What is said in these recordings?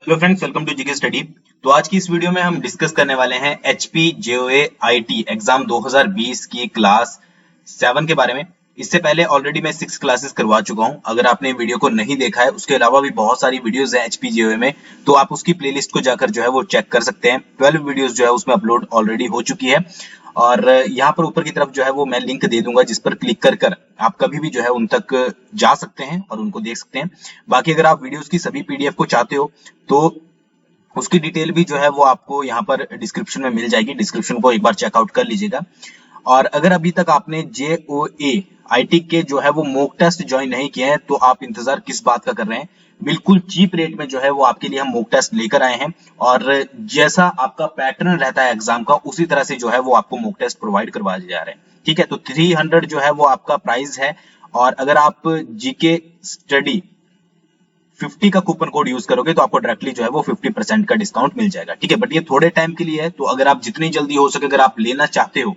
Hello friends, welcome to GK study. तो आज की इस वीडियो में हम डिस्कस करने वाले हैं एचपी जेओए आईटी एग्जाम 2020 की क्लास 7 के बारे में। इससे पहले ऑलरेडी मैं 6 क्लासेस करवा चुका हूं। अगर आपने वीडियो को नहीं देखा है, उसके अलावा भी बहुत सारी वीडियोस हैं एचपी जेओए में, तो आप उसकी प्लेलिस्ट को जाकर जो है वो चेक कर सकते हैं। 12 वीडियोस जो है उसमें अपलोड ऑलरेडी हो चुकी है और यहाँ पर ऊपर की तरफ जो है वो मैं लिंक दे दूंगा, जिस पर क्लिक कर कर आप कभी भी जो है उन तक जा सकते हैं और उनको देख सकते हैं। बाकी अगर आप वीडियोस की सभी पीडीएफ को चाहते हो तो उसकी डिटेल भी जो है वो आपको यहाँ पर डिस्क्रिप्शन में मिल जाएगी। डिस्क्रिप्शन को एक बार चेकआउट कर लीजिएगा। और अगर अभी तक आपने जेओए आईटी के जो है वो मॉक टेस्ट ज्वाइन नहीं किए हैं तो आप इंतजार किस बात का कर रहे हैं। बिल्कुल चीप रेट में जो है वो आपके लिए हम मॉक टेस्ट लेकर आए हैं और जैसा आपका पैटर्न रहता है एग्जाम का, उसी तरह से जो है वो आपको मॉक टेस्ट प्रोवाइड करवाए जा रहे हैं। ठीक है, तो 300 जो है वो आपका प्राइस है। और अगर आप जीके स्टडी 50 का कूपन कोड यूज करोगे तो आपको डायरेक्टली जो है वो 50% का डिस्काउंट मिल जाएगा। ठीक है, बट ये थोड़े टाइम के लिए है, तो अगर आप जितनी जल्दी हो सके अगर आप लेना चाहते हो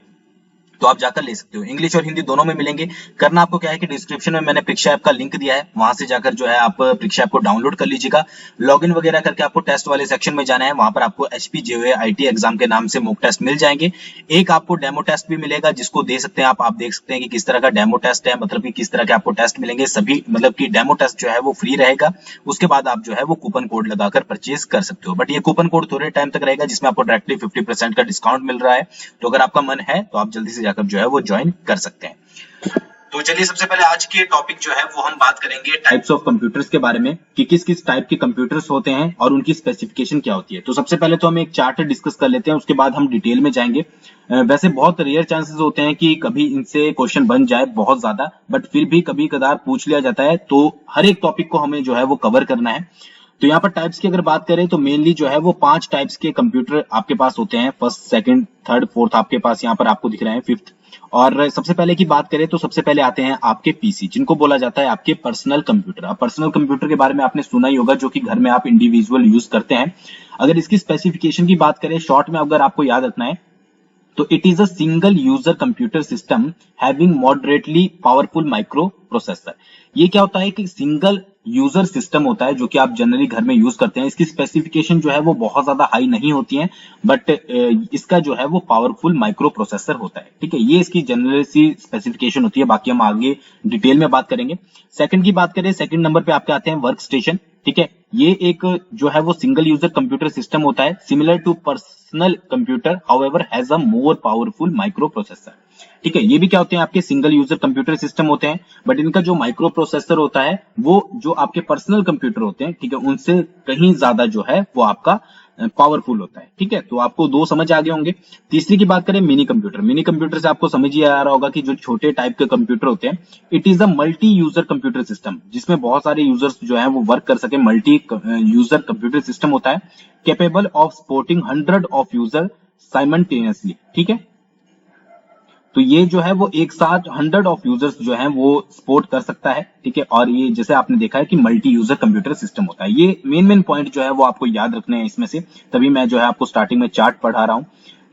तो आप जाकर ले सकते हो। इंग्लिश और हिंदी दोनों में मिलेंगे। करना आपको क्या है कि डिस्क्रिप्शन में मैंने परीक्षा ऐप का लिंक दिया है, वहां से जाकर जो है आप परीक्षा ऐप को डाउनलोड कर लीजिएगा। लॉगिन वगैरह करके आपको टेस्ट वाले सेक्शन में जाना है, वहां पर आपको एचपी जेओए आईटी एग्जाम के नाम से मॉक टेस्ट मिल जाएंगे। एक आपको डेमो टेस्ट भी मिलेगा जिसको दे सकते हैं आप देख सकते हैं कि किस तरह का डेमो टेस्ट है, मतलब कि किस तरह के आपको टेस्ट मिलेंगे। सभी मतलब कि डेमो टेस्ट जो है वो फ्री रहेगा। उसके बाद आप जो है वो कूपन कोड लगाकर परचेज कर सकते हो, बट ये कूपन कोड थोड़े टाइम तक रहेगा जिसमें आपको डायरेक्टली 50% का डिस्काउंट मिल रहा है। तो अगर आपका मन है तो आप जल्दी से जाकर जो है वो ज्वाइन कर सकते हैं। तो चलिए सबसे पहले आज के टॉपिक जो है वो हम बात करेंगे टाइप्स ऑफ कंप्यूटर्स के बारे में कि किस किस टाइप के कंप्यूटर्स होते हैं और उनकी स्पेसिफिकेशन क्या होती है। तो सबसे पहले तो हम एक चार्ट डिस्कस कर लेते हैं, उसके बाद हम डिटेल में जाएंगे। वैसे बहुत रेयर चांसेस होते हैं कि कभी इनसे क्वेश्चन बन जाए बहुत ज्यादा, बट फिर भी कभी कदार पूछ लिया जाता है, तो हर एक टॉपिक को हमें जो है वो कवर करना है। तो यहाँ पर टाइप्स की अगर बात करें तो मेनली जो है वो 5 टाइप्स के कंप्यूटर आपके पास होते हैं। फर्स्ट, सेकंड, थर्ड, फोर्थ आपके पास यहाँ पर आपको दिख रहे हैं, फिफ्थ। और सबसे पहले की बात करें तो सबसे पहले आते हैं आपके पीसी, जिनको बोला जाता है आपके पर्सनल कंप्यूटर। अब पर्सनल कंप्यूटर के बारे में आपने सुना ही होगा, जो कि घर में आप इंडिविजुअल यूज करते हैं। अगर इसकी स्पेसिफिकेशन की बात करें शॉर्ट में, अगर आपको याद रखना है तो it is a single user computer system having moderately powerful micro processor. ये क्या होता है कि सिंगल यूजर सिस्टम होता है जो कि आप जनरली घर में यूज करते हैं। इसकी स्पेसिफिकेशन जो है वो बहुत ज्यादा हाई नहीं होती है, बट इसका जो है वो पावरफुल माइक्रो प्रोसेसर होता है। ठीक है, ये इसकी जनरल सी स्पेसिफिकेशन होती है, बाकी हम आगे डिटेल में बात करेंगे। सेकंड की बात करें, सेकंड नंबर पे आपके आते हैं वर्क स्टेशन। ठीक है, ये एक जो है वो सिंगल यूजर कंप्यूटर सिस्टम होता है, similar to personal computer, however has a more powerful microprocessor. ठीक है, ये भी क्या होते हैं आपके सिंगल यूजर कंप्यूटर सिस्टम होते हैं, बट इनका जो माइक्रो प्रोसेसर होता है वो जो आपके पर्सनल कंप्यूटर होते हैं, ठीक है, उनसे कहीं ज्यादा जो है वो आपका पावरफुल होता है। ठीक है, तो आपको दो समझ आ गए होंगे। तीसरी की बात करें मिनी कंप्यूटर। मिनी कंप्यूटर से आपको समझ ही आ रहा होगा कि जो छोटे टाइप के कंप्यूटर होते हैं, it is a multi user computer system, जिसमें बहुत सारे यूजर्स जो है वो वर्क कर सके। मल्टी यूजर कंप्यूटर सिस्टम होता है, capable of supporting 100 of user simultaneously. ठीक है, तो ये जो है वो एक साथ 100 ऑफ यूजर्स जो है वो सपोर्ट कर सकता है। ठीक है, और ये जैसे आपने देखा है कि मल्टी यूजर कंप्यूटर सिस्टम होता है। ये मेन पॉइंट जो है वो आपको याद रखने हैं इसमें से, तभी मैं जो है आपको स्टार्टिंग में चार्ट पढ़ा रहा हूं।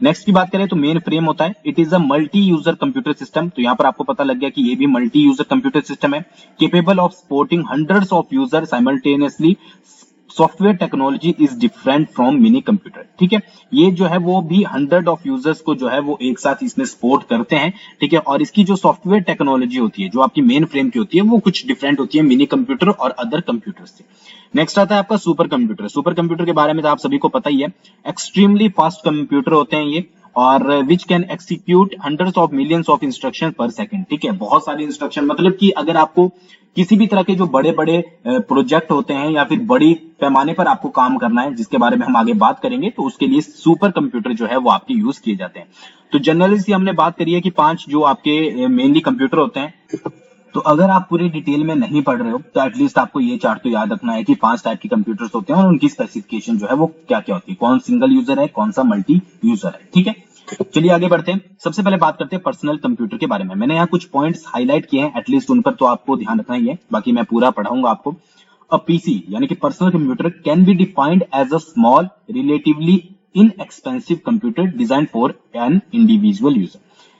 नेक्स्ट की बात करें तो मेन फ्रेम होता है, it is a multi user computer system. तो यहाँ पर आपको पता लग गया कि ये भी मल्टी यूजर कंप्यूटर सिस्टम है, capable of supporting 100 of user simultaneously. Software technology is different from mini computer. ठीक है, ये जो है वो भी 100 ऑफ यूजर्स को जो है वो एक साथ इसमें सपोर्ट करते हैं। ठीक है, और इसकी जो सॉफ्टवेयर टेक्नोलॉजी होती है, जो आपकी मेन फ्रेम की होती है, वो कुछ डिफरेंट होती है मिनी कंप्यूटर और अदर कंप्यूटर से। नेक्स्ट आता है आपका सुपर कंप्यूटर। सुपर कंप्यूटर के बारे में तो आप सभी को पता ही है, एक्सट्रीमली फास्ट कंप्यूटर होते हैं ये, और which can execute hundreds of millions of instruction पर सेकंड। ठीक है, बहुत सारे इंस्ट्रक्शन, मतलब कि अगर आपको किसी भी तरह के जो बड़े बड़े प्रोजेक्ट होते हैं या फिर बड़ी पैमाने पर आपको काम करना है, जिसके बारे में हम आगे बात करेंगे, तो उसके लिए सुपर कंप्यूटर जो है वो आपके यूज किए जाते हैं। तो जनरली से हमने बात करी है कि 5 जो आपके मेनली कंप्यूटर होते हैं। तो अगर आप पूरी डिटेल में नहीं पढ़ रहे हो तो एटलीस्ट आपको ये चार्ट तो याद रखना है कि 5 टाइप के कंप्यूटर्स होते हैं और उनकी स्पेसिफिकेशन जो है वो क्या क्या होती है, कौन सिंगल यूजर है, कौन सा मल्टी यूजर है। ठीक है, चलिए आगे बढ़ते हैं। सबसे पहले बात करते हैं पर्सनल कंप्यूटर के बारे में। मैंने यहाँ कुछ पॉइंट्स हाईलाइट किए हैं, एटलीस्ट उन पर तो आपको ध्यान रखना ही है, बाकी मैं पूरा पढ़ाऊंगा आपको। अ पीसी यानी कि personal computer can be defined as a small relatively inexpensive computer design for an individual user.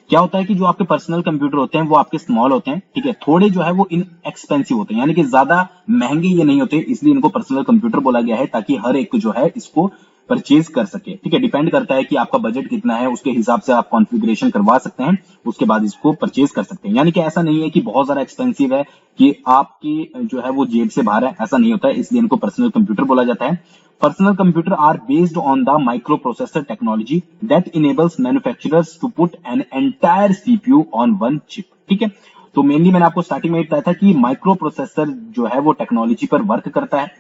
क्या होता है कि जो आपके पर्सनल कंप्यूटर होते हैं वो आपके स्मॉल होते हैं, ठीक है, थोड़े जो है वो इनएक्सपेंसिव होते हैं, यानी कि ज्यादा महंगे ये नहीं होते, इसलिए इनको पर्सनल कंप्यूटर बोला गया है, ताकि हर एक जो है इसको परचेज कर सके, ठीक है। डिपेंड करता है कि आपका बजट कितना है, उसके हिसाब से आप कॉन्फ़िगरेशन करवा सकते हैं, उसके बाद इसको परचेज कर सकते हैं। यानी कि ऐसा नहीं है कि बहुत ज्यादा एक्सपेंसिव है कि आपकी जो है वो जेब से बाहर है, ऐसा नहीं होता है, इसलिए इनको पर्सनल कंप्यूटर बोला जाता है। Personal computer are based on the microprocessor technology that enables manufacturers to put an entire CPU on one chip, ठीक है। तो मेनली मैंने आपको स्टार्टिंग में बताया था कि माइक्रो प्रोसेसर जो है वो टेक्नोलॉजी पर वर्क करता है।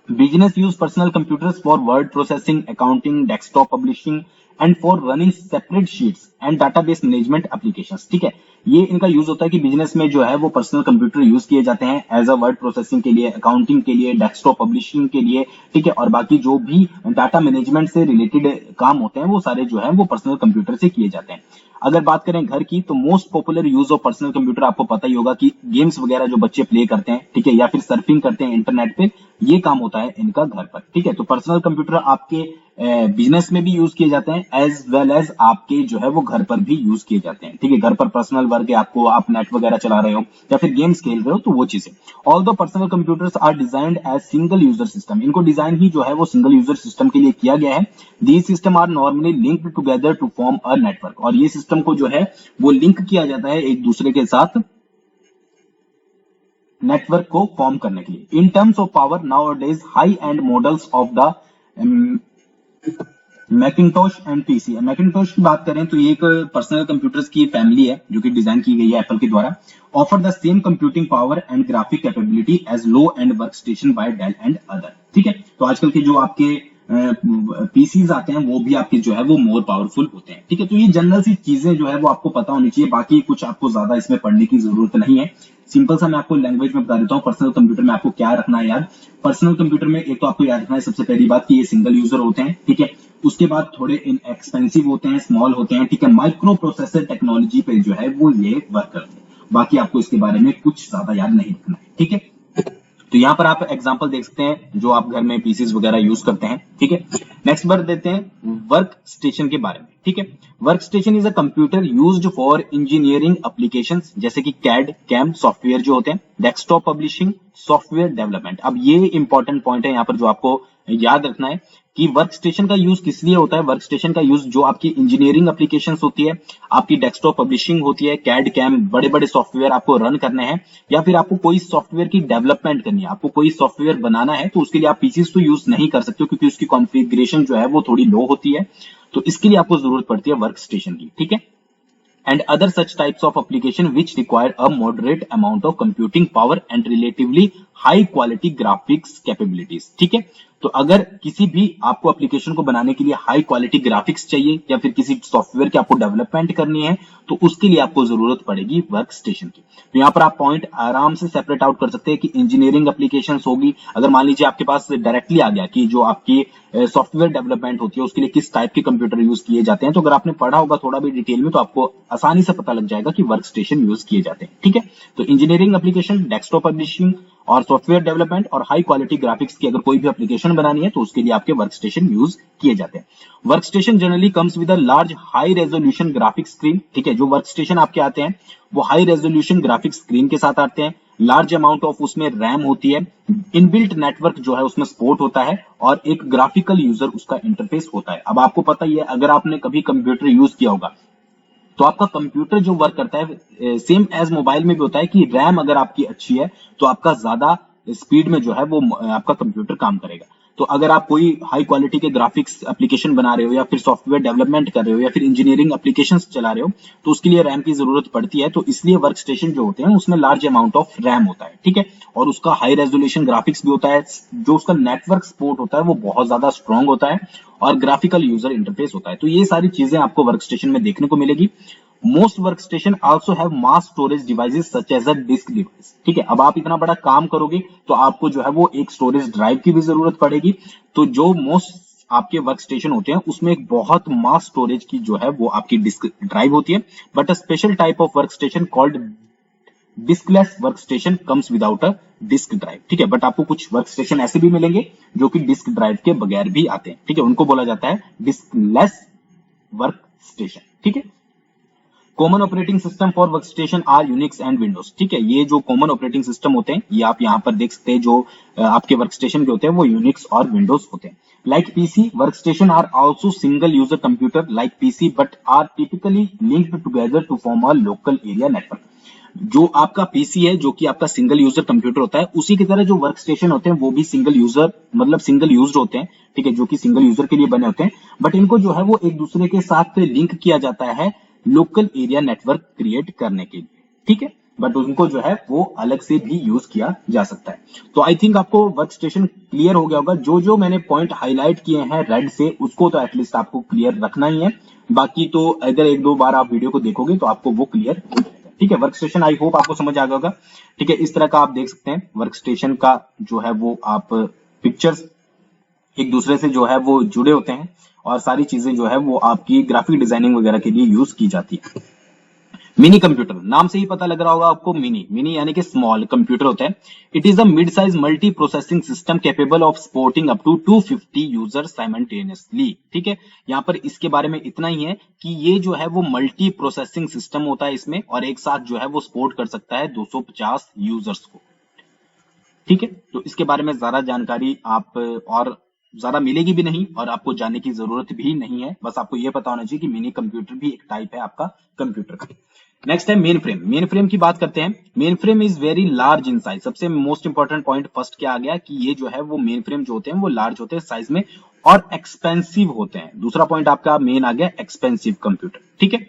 Business use personal computers for word processing, accounting, desktop publishing, and for running separate sheets and database management applications, ठीक है। ये इनका यूज होता है कि बिजनेस में जो है वो पर्सनल कंप्यूटर यूज किए जाते हैं एज अ वर्ड प्रोसेसिंग के लिए, अकाउंटिंग के लिए, डेस्कटॉप पब्लिशिंग के लिए, ठीक है, और बाकी जो भी डाटा मैनेजमेंट से रिलेटेड काम होते हैं वो सारे जो है वो पर्सनल कंप्यूटर से किए जाते हैं। अगर बात करें घर की, तो most popular use of personal computer आपको पता ही होगा कि गेम्स वगैरह जो बच्चे प्ले करते हैं, ठीक है, या फिर सर्फिंग करते हैं इंटरनेट पे, ये काम होता है इनका घर पर, ठीक है। तो पर्सनल कंप्यूटर आपके बिजनेस में भी यूज किए जाते हैं एज वेल एज आपके जो है वो घर पर भी यूज किए जाते हैं, ठीक है। घर पर पर्सनल वर्क है आपको, आप नेट वगैरह चला रहे हो या फिर गेम्स खेल रहे हो, तो वो चीजें। Although personal computers are designed as single user system, इनको डिजाइन ही जो है वो सिंगल यूजर सिस्टम के लिए किया गया है। These system are normally linked together to form a network, और ये सिस्टम को जो है वो लिंक किया जाता है एक दूसरे के साथ नेटवर्क को फॉर्म करने के लिए। In terms of power, now days high and models of the Macintosh and PC. Macintosh की बात करें तो ये एक पर्सनल कंप्यूटर्स की फैमिली है जो कि डिजाइन की गई है एप्पल के द्वारा। Offer the same computing power and graphic capability as low end workstation by Dell and other, ठीक है। तो आजकल के जो आपके पीसीज आते हैं वो भी आपके जो है वो मोर पावरफुल होते हैं, ठीक है। तो ये जनरल सी चीजें जो है वो आपको पता होनी चाहिए, बाकी कुछ आपको ज्यादा इसमें पढ़ने की जरूरत नहीं है। सिंपल सा मैं आपको लैंग्वेज में बता देता हूँ पर्सनल कंप्यूटर में आपको क्या रखना है याद। पर्सनल कंप्यूटर में एक तो आपको याद रखना है सबसे पहली बात कि ये सिंगल यूजर होते हैं, ठीक है। उसके बाद थोड़े एक्सपेंसिव होते हैं, स्मॉल होते हैं, ठीक है। माइक्रो प्रोसेसर टेक्नोलॉजी पे जो है वो ये वर्क करते हैं। बाकी आपको इसके बारे में कुछ ज्यादा याद नहीं रखना है, ठीक है। तो यहाँ पर आप एग्जांपल देख सकते हैं जो आप घर में पीसीज वगैरह यूज करते हैं, ठीक है। नेक्स्ट बढ़ देते हैं वर्क स्टेशन के बारे में, ठीक है। Work station is a computer used for engineering applications जैसे कि कैड कैम सॉफ्टवेयर जो होते हैं, डेस्कटॉप पब्लिशिंग, सॉफ्टवेयर डेवलपमेंट। अब ये इंपॉर्टेंट पॉइंट है यहाँ पर जो आपको याद रखना है कि वर्क स्टेशन का यूज किस लिए होता है। वर्क स्टेशन का यूज जो आपकी इंजीनियरिंग एप्लीकेशंस होती है, आपकी डेस्कटॉप पब्लिशिंग होती है, कैड कैम बड़े बड़े सॉफ्टवेयर आपको रन करने हैं, या फिर आपको कोई सॉफ्टवेयर की डेवलपमेंट करनी है, आपको कोई सॉफ्टवेयर बनाना है, तो उसके लिए आप पीसीज तो यूज नहीं कर सकते क्योंकि उसकी कॉन्फ़िगरेशन जो है वो थोड़ी लो होती है, तो इसके लिए आपको जरूरत पड़ती है वर्क स्टेशन की, ठीक है। and other such types of application which require a moderate amount of computing power and relatively high quality graphics capabilities, ठीक है। तो अगर किसी भी आपको एप्लीकेशन को बनाने के लिए हाई क्वालिटी ग्राफिक्स चाहिए या फिर किसी सॉफ्टवेयर की आपको डेवलपमेंट करनी है, तो उसके लिए आपको जरूरत पड़ेगी वर्क स्टेशन की। तो यहाँ पर आप पॉइंट आराम से सेपरेट आउट कर सकते हैं कि इंजीनियरिंग एप्लीकेशंस होगी, अगर मान लीजिए आपके पास डायरेक्टली आ गया कि जो आपकी सॉफ्टवेयर डेवलपमेंट होती है उसके लिए किस टाइप के कंप्यूटर यूज किए जाते हैं, तो अगर आपने पढ़ा होगा थोड़ा भी डिटेल में तो आपको आसानी से पता लग जाएगा कि वर्क स्टेशन यूज किए जाते हैं, ठीक है। तो इंजीनियरिंग एप्लीकेशन, डेस्कटॉप पब्लिशिंग और सॉफ्टवेयर डेवलपमेंट और हाई क्वालिटी ग्राफिक्स की अगर कोई भी एप्लीकेशन बनानी है तो उसके लिए आपके वर्क स्टेशन यूज किए जाते हैं। Work station generally comes with a large high resolution graphics screen, ठीक है। जो वर्क स्टेशन आपके आते हैं वो हाई रेजोल्यूशन ग्राफिक्स स्क्रीन के साथ आते हैं, लार्ज अमाउंट ऑफ उसमें रैम होती है, इनबिल्ट नेटवर्क जो है उसमें सपोर्ट होता है और एक ग्राफिकल यूजर उसका इंटरफेस होता है। अब आपको पता ही है अगर आपने कभी कंप्यूटर यूज किया होगा तो आपका कंप्यूटर जो वर्क करता है सेम एज मोबाइल में भी होता है कि रैम अगर आपकी अच्छी है तो आपका ज्यादा स्पीड में जो है वो आपका कंप्यूटर काम करेगा। तो अगर आप कोई हाई क्वालिटी के ग्राफिक्स एप्लीकेशन बना रहे हो या फिर सॉफ्टवेयर डेवलपमेंट कर रहे हो या फिर इंजीनियरिंग एप्लीकेशंस चला रहे हो तो उसके लिए रैम की जरूरत पड़ती है, तो इसलिए वर्क स्टेशन जो होते हैं उसमें लार्ज अमाउंट ऑफ रैम होता है, ठीक है। और उसका हाई रेजोल्यूशन ग्राफिक्स भी होता है, जो उसका नेटवर्क सपोर्ट होता है वो बहुत ज्यादा स्ट्रॉन्ग होता है और ग्राफिकल यूजर इंटरफेस होता है। तो ये सारी चीजें आपको वर्क स्टेशन में देखने को मिलेगी। Most workstation also have mass storage devices such as a disk device, ठीक है। अब आप इतना बड़ा काम करोगे तो आपको जो है वो एक स्टोरेज ड्राइव की भी जरूरत पड़ेगी। तो जो मोस्ट आपके वर्क स्टेशन होते हैं उसमें एक बहुत मास स्टोरेज की जो है वो आपकी डिस्क ड्राइव होती है, but a special type of work station called diskless work station comes without a disk drive, ठीक है। बट आपको कुछ वर्क स्टेशन ऐसे भी मिलेंगे जो कि डिस्क ड्राइव के बगैर भी आते हैं, ठीक है। उनको बोला जाता है डिस्कलेस वर्क स्टेशन, ठीक है। Common operating system for workstation are Unix and Windows. ठीक है, ये जो कॉमन ऑपरेटिंग सिस्टम होते हैं ये आप यहाँ पर देख सकते हैं, जो आपके वर्कस्टेशन के होते हैं वो यूनिक्स और विंडोज होते हैं। Like PC workstation are also single user computer like PC but are typically linked together to form a local area network. जो आपका पीसी है जो कि आपका सिंगल यूजर कंप्यूटर होता है, उसी की तरह जो वर्क स्टेशन होते हैं वो भी सिंगल यूजर मतलब सिंगल यूज्ड होते हैं। ठीक है, जो कि सिंगल यूजर के लिए बने होते हैं, बट इनको जो है वो एक दूसरे के साथ लिंक किया जाता है लोकल एरिया नेटवर्क क्रिएट करने के लिए। ठीक है, बट उनको जो है वो अलग से भी यूज किया जा सकता है। तो आई थिंक आपको वर्क स्टेशन क्लियर हो गया होगा। जो जो मैंने पॉइंट हाईलाइट किए हैं रेड से, उसको तो एटलीस्ट आपको क्लियर रखना ही है। बाकी तो अगर एक दो बार आप वीडियो को देखोगे तो आपको वो क्लियर हो जाएगा। ठीक है, वर्क स्टेशन आई होप आपको समझ आ गया होगा। ठीक है, इस तरह का आप देख सकते हैं वर्क स्टेशन का जो है वो आप पिक्चर्स एक दूसरे से जो है वो जुड़े होते हैं और सारी चीजें जो है वो आपकी ग्राफिक डिजाइनिंग वगैरह के लिए यूज की जाती है। मिनी कंप्यूटर, नाम से ही पता लग रहा होगा आपको, मिनी यानी कि स्मॉल कंप्यूटर होता है। It is a mid size multiprocessing system capable of supporting up to 250 user simultaneously. ठीक है, यहाँ पर इसके बारे में इतना ही है कि ये जो है वो मल्टी प्रोसेसिंग सिस्टम होता है इसमें, और एक साथ जो है वो सपोर्ट कर सकता है 250 यूजर्स को। ठीक है, तो इसके बारे में ज्यादा जानकारी आप और ज्यादा मिलेगी भी नहीं और आपको जानने की जरूरत भी नहीं है। बस आपको यह पता होना चाहिए कि मिनी कंप्यूटर भी एक टाइप है आपका कंप्यूटर का। नेक्स्ट है मेन फ्रेम। मेन फ्रेम की बात करते हैं। Main frame is very large in size. सबसे मोस्ट इंपॉर्टेंट पॉइंट फर्स्ट क्या आ गया कि ये जो है वो मेन फ्रेम जो होते हैं वो लार्ज होते हैं साइज में और एक्सपेंसिव होते हैं। दूसरा पॉइंट आपका मेन आ गया एक्सपेंसिव कंप्यूटर। ठीक है,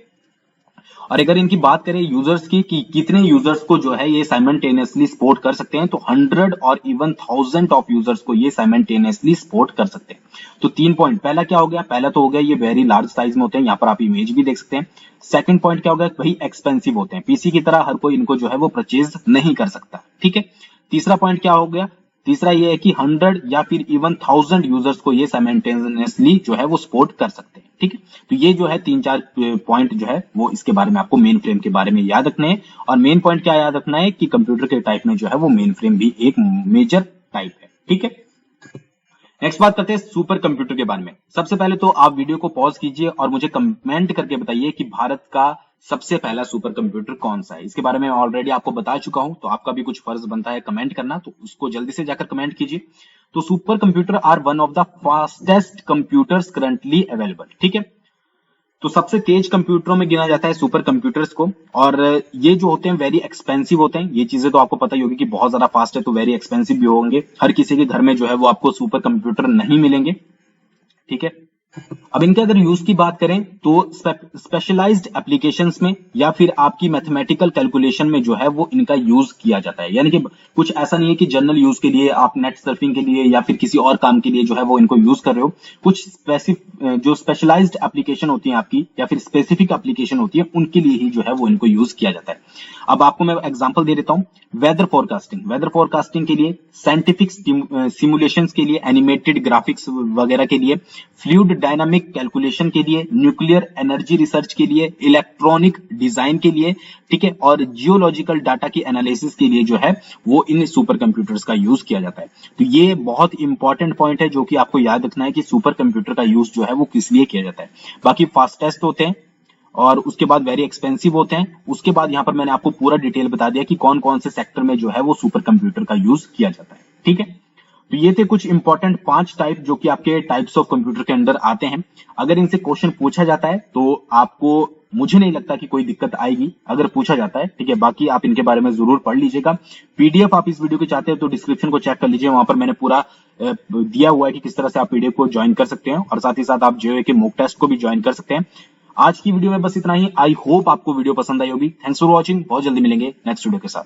और अगर इनकी बात करें यूजर्स की कि कितने यूजर्स को जो है ये साइमल्टेनियसली सपोर्ट कर सकते हैं, तो 100 और इवन 1000 ऑफ यूजर्स को ये साइमल्टेनियसली सपोर्ट कर सकते हैं। तो 3 पॉइंट, पहला क्या हो गया, पहला तो हो गया ये वेरी लार्ज साइज में होते हैं, यहाँ पर आप इमेज भी देख सकते हैं। सेकंड पॉइंट क्या हो गया, भाई एक्सपेंसिव होते हैं, पीसी की तरह हर कोई इनको जो है वो परचेज नहीं कर सकता। ठीक है, तीसरा पॉइंट क्या हो गया, तीसरा ये है कि 100 या फिर इवन 1000 यूजर्स को ये साइमल्टेनियसली जो है वो सपोर्ट कर सकते हैं। ठीक है, तो ये जो है 3-4 पॉइंट जो है वो इसके बारे में आपको मेन फ्रेम के बारे में याद रखने हैं। और मेन पॉइंट क्या याद रखना है कि कंप्यूटर के टाइप में जो है वो मेन फ्रेम भी एक मेजर टाइप है। ठीक है, नेक्स्ट बात करते हैं सुपर कंप्यूटर के बारे में। सबसे पहले तो आप वीडियो को पॉज कीजिए और मुझे कमेंट करके बताइए कि भारत का सबसे पहला सुपर कंप्यूटर कौन सा है। इसके बारे में ऑलरेडी आपको बता चुका हूं, तो आपका भी कुछ फर्ज बनता है कमेंट करना, तो उसको जल्दी से जाकर कमेंट कीजिए। तो supercomputer are one of the fastest computers currently available. ठीक है, तो सबसे तेज कंप्यूटरों में गिना जाता है सुपर कंप्यूटर्स को, और ये जो होते हैं वेरी एक्सपेंसिव होते हैं। ये चीजें तो आपको पता ही होगी कि बहुत ज्यादा फास्ट है तो वेरी एक्सपेंसिव भी होंगे। हर किसी के घर में जो है वो आपको सुपर कंप्यूटर नहीं मिलेंगे। ठीक है, अब इनके अगर यूज की बात करें तो स्पेशलाइज्ड एप्लीकेशंस में या फिर आपकी मैथमेटिकल कैलकुलेशन में जो है वो इनका यूज किया जाता है। यानी कि कुछ ऐसा नहीं है कि जनरल यूज के लिए आप नेट सर्फिंग के लिए या फिर किसी और काम के लिए जो है वो इनको यूज कर रहे हो। कुछ जो स्पेशलाइज्ड एप्लीकेशन होती है आपकी या फिर स्पेसिफिक एप्लीकेशन होती है, उनके लिए ही जो है वो इनको यूज किया जाता है। अब आपको मैं एग्जांपल दे देता हूं। वेदर फोरकास्टिंग के लिए, साइंटिफिक सिमुलेशंस के लिए, एनिमेटेड ग्राफिक्स वगैरह के लिए, फ्लूइड डायनामिक कैलकुलेशन के लिए, न्यूक्लियर एनर्जी रिसर्च के लिए, इलेक्ट्रॉनिक डिजाइन के लिए, ठीक है, और जियोलॉजिकल डाटा की एनालिसिस के लिए जो है वो इन सुपर कंप्यूटर्स का यूज किया जाता है। तो ये बहुत इंपॉर्टेंट पॉइंट है जो कि आपको याद रखना है कि सुपर कंप्यूटर का यूज जो है वो किस लिए किया जाता है। बाकी फास्टेस्ट होते हैं और उसके बाद वेरी एक्सपेंसिव होते हैं। उसके बाद यहाँ पर मैंने आपको पूरा डिटेल बता दिया कि कौन कौन से सेक्टर में जो है वो सुपर कंप्यूटर का यूज किया जाता है। ठीक है, तो ये थे कुछ इंपॉर्टेंट 5 टाइप जो कि आपके टाइप्स ऑफ कंप्यूटर के अंदर आते हैं। अगर इनसे क्वेश्चन पूछा जाता है तो आपको, मुझे नहीं लगता कि कोई दिक्कत आएगी अगर पूछा जाता है। ठीक है, बाकी आप इनके बारे में जरूर पढ़ लीजिएगा। पीडीएफ आप इस वीडियो के चाहते हो तो डिस्क्रिप्शन को चेक कर लीजिए, वहां पर मैंने पूरा दिया हुआ है कि किस तरह से आप पीडीएफ को ज्वाइन कर सकते हैं, और साथ ही साथ आप जेईई के मॉक टेस्ट को भी ज्वाइन कर सकते हैं। आज की वीडियो में बस इतना ही। आई होप आपको वीडियो पसंद आई होगी। Thanks for watching. बहुत जल्दी मिलेंगे नेक्स्ट वीडियो के साथ।